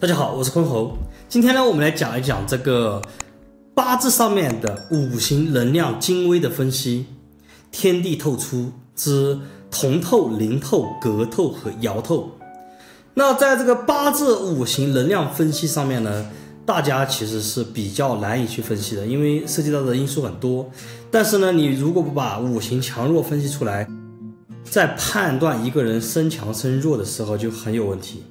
大家好，我是坤侯。今天呢，我们来讲一讲这个八字上面的五行能量精微的分析，天地透出之同透、灵透、格透和爻透。那在这个八字五行能量分析上面呢，大家其实是比较难以去分析的，因为涉及到的因素很多。但是呢，你如果不把五行强弱分析出来，在判断一个人身强身弱的时候就很有问题。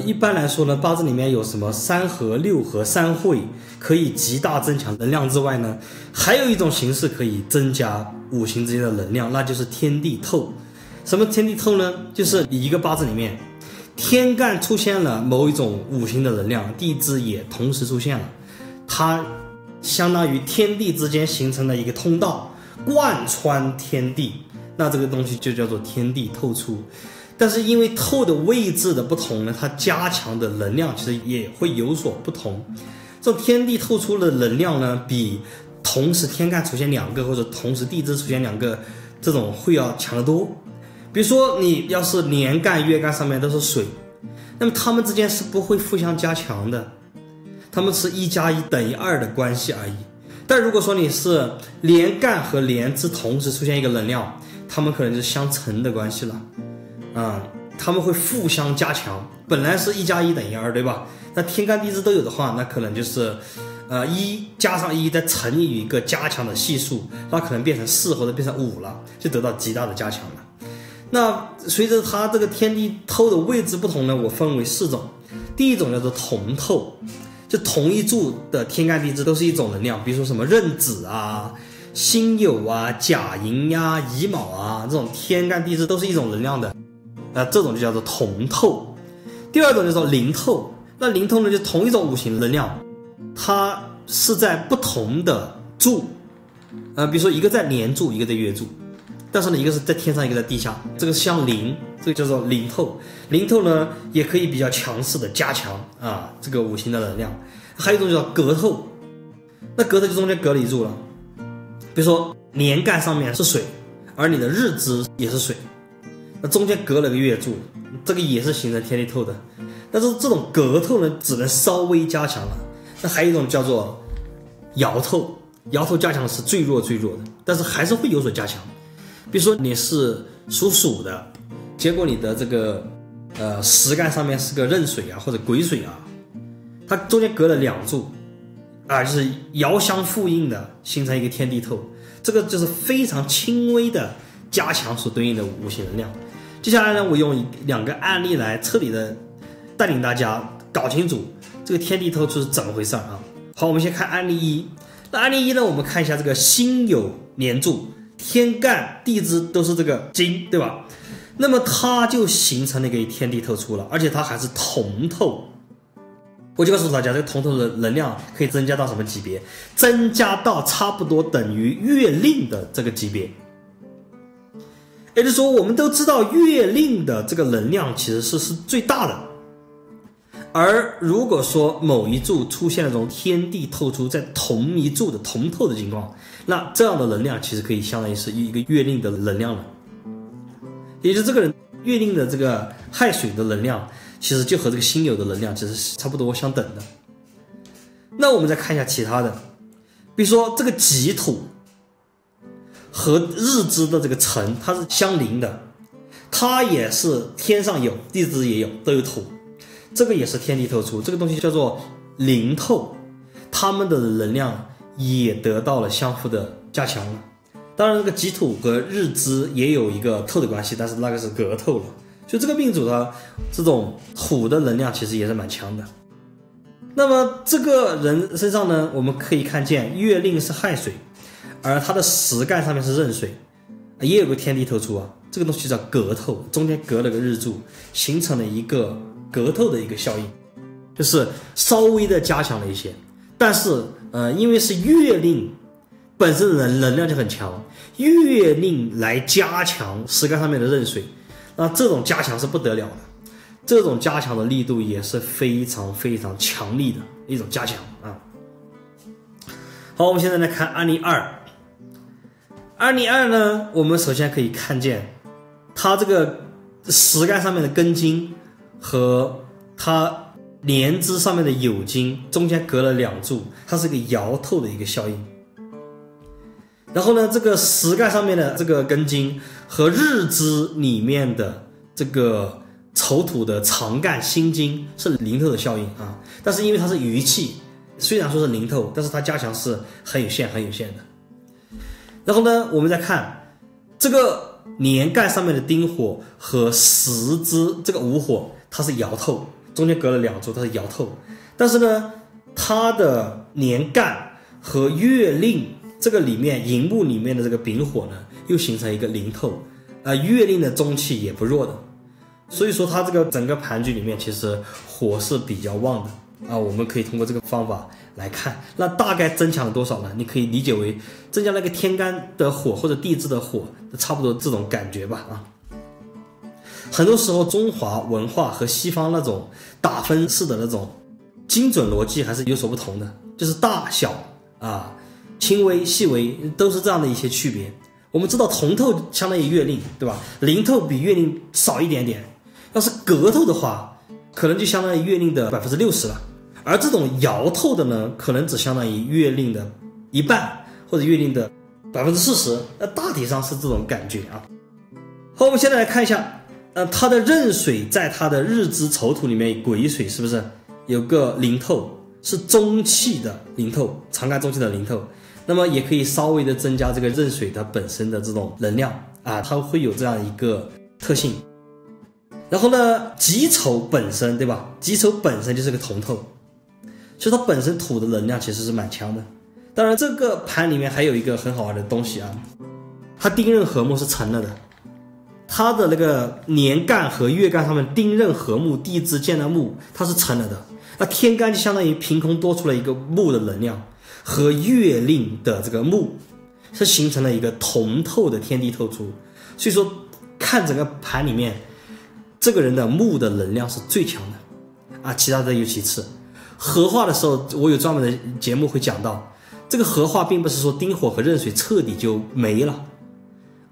一般来说呢，八字里面有什么三合、六合、三会，可以极大增强能量之外呢，还有一种形式可以增加五行之间的能量，那就是天地透。什么天地透呢？就是一个八字里面，天干出现了某一种五行的能量，地支也同时出现了，它相当于天地之间形成了一个通道，贯穿天地，那这个东西就叫做天地透出。但是因为透的位置的不同呢，它加强的能量其实也会有所不同。这种天地透出的能量呢，比同时天干出现两个或者同时地支出现两个这种会要强得多。比如说你要是年干月干上面都是水，那么它们之间是不会互相加强的，它们是1+1等于2的关系而已。但如果说你是年干和年支同时出现一个能量，它们可能是相乘的关系了。他们会互相加强，本来是1+1等于2，对吧？那天干地支都有的话，那可能就是1加上1再乘以一个加强的系数，那可能变成4或者变成5了，就得到极大的加强了。那随着它这个天地透的位置不同呢，我分为4种。第一种叫做同透，就同一柱的天干地支都是一种能量，比如说什么壬子啊、辛酉啊、甲寅呀、乙卯啊，这种天干地支都是一种能量的。这种就叫做同透。第二种叫做灵透，那灵透呢，就同一种五行能量，它是在不同的柱，比如说一个在年柱，一个在月柱，但是呢，一个是在天上，一个在地下，这个相邻，这个叫做灵透。灵透呢，也可以比较强势的加强这个五行的能量。还有一种叫格透，那格透就中间隔了一柱了，比如说年干上面是水，而你的日支也是水，那中间隔了个月柱，这个也是形成天地透的。但是这种格透呢，只能稍微加强了。那还有一种叫做爻透，爻透加强是最弱最弱的，但是还是会有所加强。比如说你是属鼠的，结果你的这个实干上面是个壬水啊或者癸水啊，它中间隔了2柱就是爻相呼应的，形成一个天地透。这个就是非常轻微的加强所对应的五行能量。接下来呢，我用2个案例来彻底的带领大家搞清楚这个天地透出是怎么回事啊。好，我们先看案例1。那案例1呢，我们看一下这个辛酉年柱，天干地支都是这个金，对吧？那么它就形成了一个天地透出了，而且它还是同透。我就告诉大家，这个同透的能量可以增加到什么级别？增加到差不多等于月令的这个级别。也就是说，我们都知道月令的这个能量其实是最大的，而如果说某一柱出现了这种天地透出在同一柱的同透的情况，那这样的能量其实可以相当于是一个月令的能量了。也就是这个人月令的这个亥水的能量，其实就和这个辛酉的能量其实是差不多相等的。那我们再看一下其他的，比如说这个己土和日支的这个辰，它是相邻的，它也是天上有，地支也有，都有土，这个也是天地透出，这个东西叫做灵透，它们的能量也得到了相互的加强了。当然这个己土和日支也有一个透的关系，但是那个是格透了。所以这个命主的这种土的能量其实也是蛮强的。那么这个人身上呢，我们可以看见月令是亥水，而它的实干上面是壬水，也有个天地透出啊，这个东西叫格透，中间隔了个日柱，形成了一个格透的一个效应，就是稍微的加强了一些。但是因为是月令本身的能量就很强，月令来加强实干上面的壬水，那这种加强是不得了的，这种加强的力度也是非常非常强力的一种加强啊。好，我们现在来看案例2。案例2呢，我们首先可以看见它这个实干上面的庚金和它年支上面的酉金中间隔了2柱，它是个爻透的一个效应。然后呢，这个时干上面的这个庚金和日支里面的这个丑土的长干辛金是零透的效应啊，但是因为它是余气，虽然说是零透，但是它加强是很有限的。然后呢，我们再看这个年干上面的丁火和时支这个午火，它是爻透，中间隔了2柱，它是爻透。但是呢，它的年干和月令这个里面寅木里面的这个丙火呢，又形成一个零透，月令的中气也不弱的，所以说它这个整个盘局里面其实火是比较旺的啊。我们可以通过这个方法来看，那大概增强了多少呢？你可以理解为增加了一个天干的火或者地支的火，差不多这种感觉吧啊。很多时候中华文化和西方那种打分式的那种精准逻辑还是有所不同的，就是大小啊、轻微细微都是这样的一些区别。我们知道同透相当于月令，对吧？零透比月令少一点点，要是隔透的话，可能就相当于月令的60%了。而这种爻透的呢，可能只相当于月令的一半或者月令的40%，大体上是这种感觉啊。好，我们现在来看一下，它的壬水在它的日支丑土里面，癸水是不是有个零透，是中气的零透，长干中气的零透，那么也可以稍微的增加这个壬水它本身的这种能量啊，它会有这样一个特性。然后呢，己丑本身，对吧？己丑本身就是个同透，所以它本身土的能量其实是蛮强的。当然这个盘里面还有一个很好玩的东西啊，它丁壬合木是成了的，它的那个年干和月干上面丁壬合木，地支见了木，它是成了的。那天干就相当于凭空多出了一个木的能量，和月令的这个木是形成了一个同透的天地透出。所以说看整个盘里面，这个人的木的能量是最强的啊，其他的有其次。合化的时候我有专门的节目会讲到，这个合化并不是说丁火和壬水彻底就没了，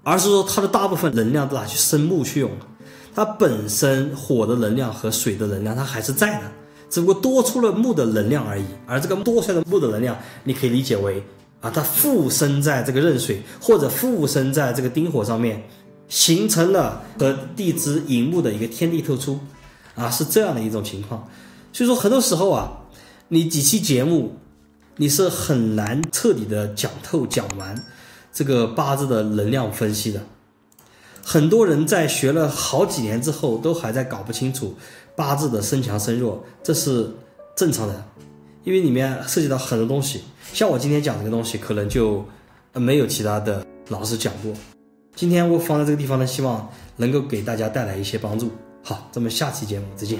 而是说它的大部分能量都拿去生木去用了，它本身火的能量和水的能量它还是在的，只不过多出了木的能量而已。而这个多出来的木的能量，你可以理解为啊，它附身在这个壬水或者附身在这个丁火上面，形成了和地支寅木的一个天地透出啊，是这样的一种情况。所以说很多时候啊，你几期节目你是很难彻底的讲透讲完这个八字的能量分析的。很多人在学了好几年之后都还在搞不清楚八字的生强生弱，这是正常的，因为里面涉及到很多东西，像我今天讲这个东西可能就没有其他的老师讲过。今天我放在这个地方呢，希望能够给大家带来一些帮助。好，咱们下期节目再见。